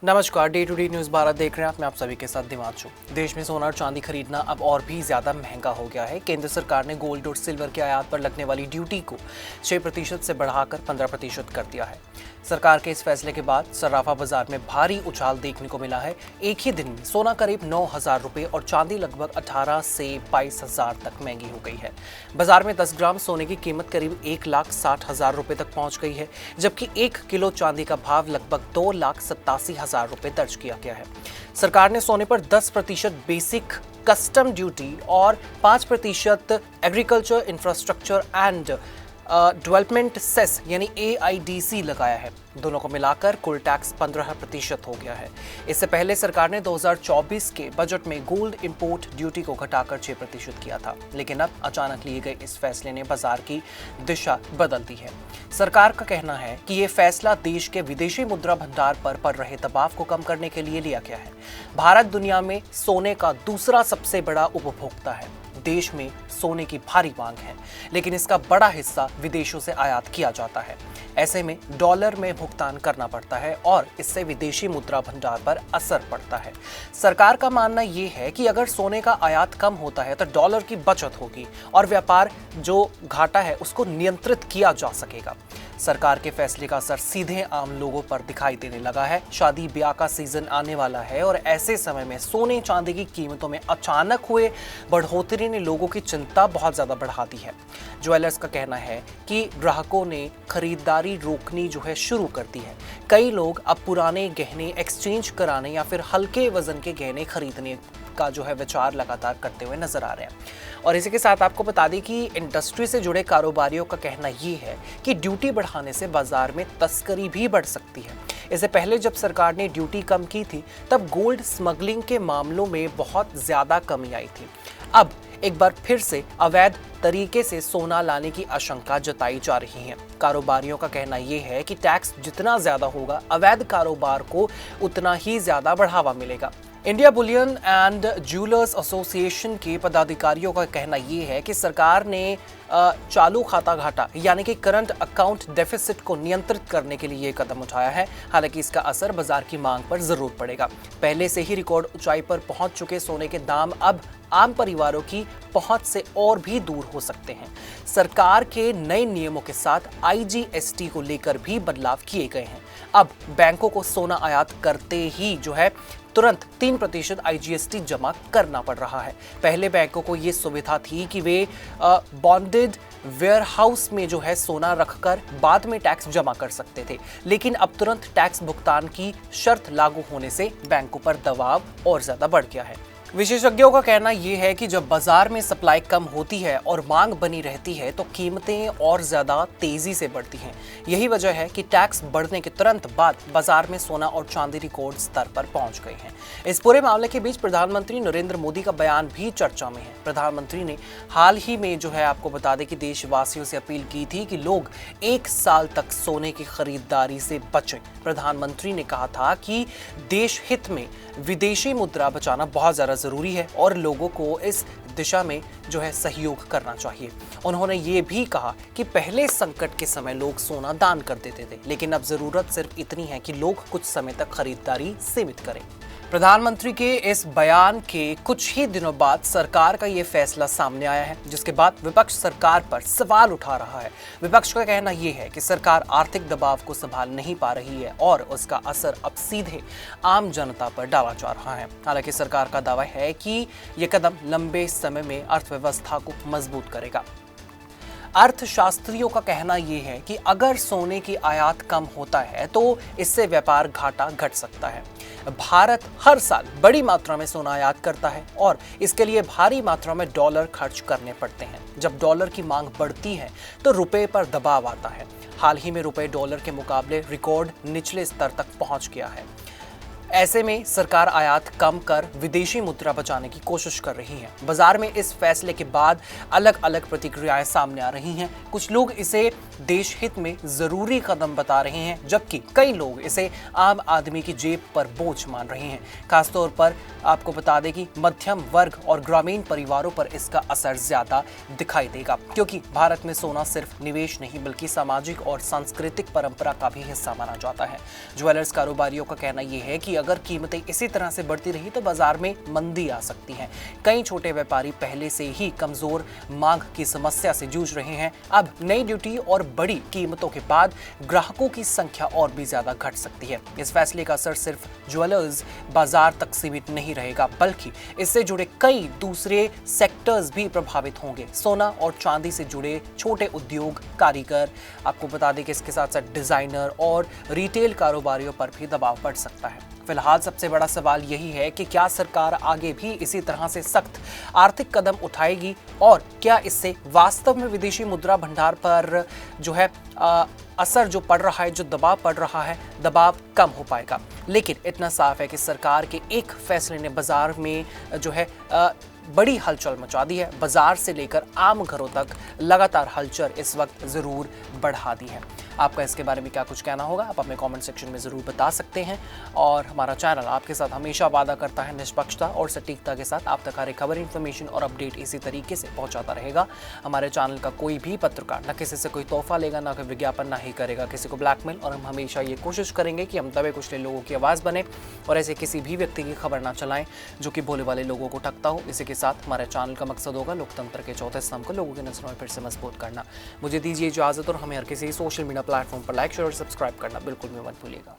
नमस्कार, day to day news Bharat देख रहे हैं आप। मैं आप सभी के साथ दिमाग। देश में सोना और चांदी खरीदना अब और भी ज़्यादा महंगा हो गया है। केंद्र सरकार ने गोल्ड और सिल्वर के आयात पर लगने वाली ड्यूटी को 6% से बढ़ाकर 15% कर दिया है। सरकार के इस फैसले के बाद सर्राफा बाजार में भारी उछाल देखने को मिला है। एक ही दिन में सोना करीब 9,000 रुपये और चांदी लगभग 18 से 22,000 तक महंगी हो गई है। बाजार में 10 ग्राम सोने की कीमत करीब 1,60,000 रुपये तक पहुंच गई है, जबकि 1 किलो चांदी का भाव लगभग 2,87,000 रुपये दर्ज किया गया है। सरकार ने सोने पर 10% बेसिक कस्टम ड्यूटी और 5% agriculture infrastructure and development cess यानी AIDC लगाया है। दोनों को मिलाकर कुल टैक्स 15% हो गया है। इससे पहले सरकार ने 2024 के बजट में गोल्ड इंपोर्ट ड्यूटी को घटाकर 6% किया था, लेकिन अब अचानक लिए गए इस फैसले ने बाजार की दिशा बदल दी है। सरकार का कहना है कि ये फैसला देश के विदेशी मुद्रा भंडार पर पड़ रहे दबाव को कम करने के लिए लिया गया है। भारत दुनिया में सोने का दूसरा सबसे बड़ा उपभोक्ता है। देश में सोने की भारी मांग है, लेकिन इसका बड़ा हिस्सा विदेशों से आयात किया जाता है। ऐसे में डॉलर में भुगतान करना पड़ता है और इससे विदेशी मुद्रा भंडार पर असर पड़ता है। सरकार का मानना यह है कि अगर सोने का आयात कम होता है तो डॉलर की बचत होगी और व्यापार जो घाटा है उसको नियंत्रित किया जा सकेगा। सरकार के फैसले का असर सीधे आम लोगों पर दिखाई देने लगा है। शादी ब्याह का सीजन आने वाला है और ऐसे समय में सोने चांदी की कीमतों में अचानक हुए बढ़ोतरी ने लोगों की चिंता बहुत ज्यादा बढ़ा दी है। ज्वेलर्स का कहना है कि ग्राहकों ने खरीदारी रोकनी शुरू कर दी है। कई लोग अब पुराने गहने एक्सचेंज कराने या फिर हल्के वजन के गहने खरीदने का विचार लगातार करते हुए नजर आ रहे हैं। और इसी के साथ आपको बता दें कि इंडस्ट्री से जुड़े कारोबारियों का कहना ये है कि ड्यूटी बढ़ाने से बाजार में तस्करी भी बढ़ सकती है। इससे पहले जब सरकार ने ड्यूटी कम की थी तब गोल्ड स्मगलिंग के मामलों में बहुत ज्यादा कमी आई थी। अब एक बार फिर से अवैध तरीके से सोना लाने की आशंका जताई जा रही है। कारोबारियों का कहना यह है कि टैक्स जितना ज्यादा होगा, अवैध कारोबार को उतना ही ज्यादा बढ़ावा मिलेगा। India Boolean and jewellers association के पदाधिकारियों का कहना यह है कि सरकार ने चालू खाता घाटा यानी कि करंट अकाउंट डेफिसिट को नियंत्रित करने के लिए यह कदम उठाया है। हालांकि इसका असर बाजार की मांग पर जरूर पड़ेगा। पहले से ही रिकॉर्ड ऊंचाई पर पहुंच चुके सोने के दाम अब आम परिवारों की पहुंच से और भी दूर हो सकते हैं। सरकार के नए नियमों के साथ IGST को लेकर भी बदलाव किए गए हैं। अब बैंकों को सोना आयात करते ही तुरंत 3% IGST जमा करना पड़ रहा है। पहले बैंकों को ये सुविधा थी कि वे बॉन्डेड वेयरहाउस में सोना रखकर बाद में टैक्स जमा कर सकते थे, लेकिन अब तुरंत टैक्स भुगतान की शर्त लागू होने से बैंकों पर दबाव और ज्यादा बढ़ गया है। विशेषज्ञों का कहना यह है कि जब बाजार में सप्लाई कम होती है और मांग बनी रहती है तो कीमतें और ज्यादा तेजी से बढ़ती हैं। यही वजह है कि टैक्स बढ़ने के तुरंत बाद बाजार में सोना और चांदी रिकॉर्ड स्तर पर पहुंच गए हैं। इस पूरे मामले के बीच प्रधानमंत्री नरेंद्र मोदी का बयान भी चर्चा में है। प्रधानमंत्री ने हाल ही में आपको बता दें कि देशवासियों से अपील की थी कि लोग 1 साल तक सोने की खरीदारी से बचें। प्रधानमंत्री ने कहा था कि देश हित में विदेशी मुद्रा बचाना बहुत ज्यादा जरूरी है और लोगों को इस दिशा में सहयोग करना चाहिए। उन्होंने ये भी कहा कि पहले संकट के समय लोग सोना दान कर देते थे, लेकिन अब जरूरत सिर्फ इतनी है कि लोग कुछ समय तक खरीदारी सीमित करें। प्रधानमंत्री के इस बयान के कुछ ही दिनों बाद सरकार का ये फैसला सामने आया है, जिसके बाद विपक्ष सरकार पर सवाल उठा रहा है। विपक्ष का कहना यह है कि सरकार आर्थिक दबाव को संभाल नहीं पा रही है और उसका असर अब सीधे आम जनता पर डाला जा रहा है। हालांकि सरकार का दावा है कि ये कदम लंबे समय में अर्थव्यवस्था को मजबूत करेगा। अर्थशास्त्रियों का कहना यह है कि अगर सोने की आयात कम होता है तो इससे व्यापार घाटा घट सकता है। भारत हर साल बड़ी मात्रा में सोना आयात करता है और इसके लिए भारी मात्रा में डॉलर खर्च करने पड़ते हैं। जब डॉलर की मांग बढ़ती है तो रुपए पर दबाव आता है। हाल ही में रुपए डॉलर के मुकाबले रिकॉर्ड निचले स्तर तक पहुंच गया है। ऐसे में सरकार आयात कम कर विदेशी मुद्रा बचाने की कोशिश कर रही है। बाजार में इस फैसले के बाद अलग अलग प्रतिक्रियाएं सामने आ रही हैं। कुछ लोग इसे देश हित में जरूरी कदम बता रहे हैं, जबकि कई लोग इसे आम आदमी की जेब पर बोझ मान रहे हैं। खासतौर पर आपको बता दें कि मध्यम वर्ग और ग्रामीण परिवारों पर इसका असर ज्यादा दिखाई देगा, क्योंकि भारत में सोना सिर्फ निवेश नहीं बल्कि सामाजिक और सांस्कृतिक परंपरा का भी हिस्सा माना जाता है। ज्वेलर्स कारोबारियों का कहना यह है कि अगर कीमतें इसी तरह से बढ़ती रही तो बाजार में मंदी आ सकती है। कई छोटे व्यापारी पहले से ही कमजोर मांग की समस्या से जूझ रहे हैं। अब नई ड्यूटी और बड़ी कीमतों के बाद ग्राहकों की संख्या और भी ज्यादा घट सकती है। इस फैसले का असर सिर्फ ज्वेलर्स बाजार तक सीमित नहीं रहेगा, बल्कि इससे जुड़े कई दूसरे सेक्टर्स भी प्रभावित होंगे। सोना और चांदी से जुड़े छोटे उद्योग, कारीगर, आपको बता दें कि इसके साथ साथ डिजाइनर और रिटेल कारोबारियों पर भी दबाव पड़ सकता है। फिलहाल सबसे बड़ा सवाल यही है कि क्या सरकार आगे भी इसी तरह से सख्त आर्थिक कदम उठाएगी और क्या इससे वास्तव में विदेशी मुद्रा भंडार पर जो है असर जो पड़ रहा है, जो दबाव पड़ रहा है, दबाव कम हो पाएगा। लेकिन इतना साफ है कि सरकार के एक फैसले ने बाजार में जो है बड़ी हलचल मचा दी है। बाजार से लेकर आम घरों तक लगातार हलचल इस वक्त जरूर बढ़ा दी है। आपका इसके बारे में क्या कुछ कहना होगा, आप अपने कमेंट सेक्शन में जरूर बता सकते हैं। और हमारा चैनल आपके साथ हमेशा वादा करता है निष्पक्षता और सटीकता के साथ आप तक हर खबर, इन्फॉर्मेशन और अपडेट इसी तरीके से पहुंचाता रहेगा। हमारे चैनल का कोई भी पत्रकार न किसी से कोई तोहफा लेगा, ना कोई विज्ञापन, ना ही करेगा किसी को ब्लैकमेल। और हम हमेशा ये कोशिश करेंगे कि हम दबे कुचले लोगों की आवाज़ बने और ऐसे किसी भी व्यक्ति की खबर ना चलाएं जो कि भोले वाले लोगों को ठगता हो। इसी के साथ हमारे चैनल का मकसद होगा लोकतंत्र के चौथे स्तंभ को लोगों की नजरों में फिर से मजबूत करना। मुझे दीजिए इजाजत और हमें हर किसी सोशल मीडिया प्लेटफॉर्म पर लाइक, शेयर और सब्सक्राइब करना बिल्कुल भी मत भूलिएगा।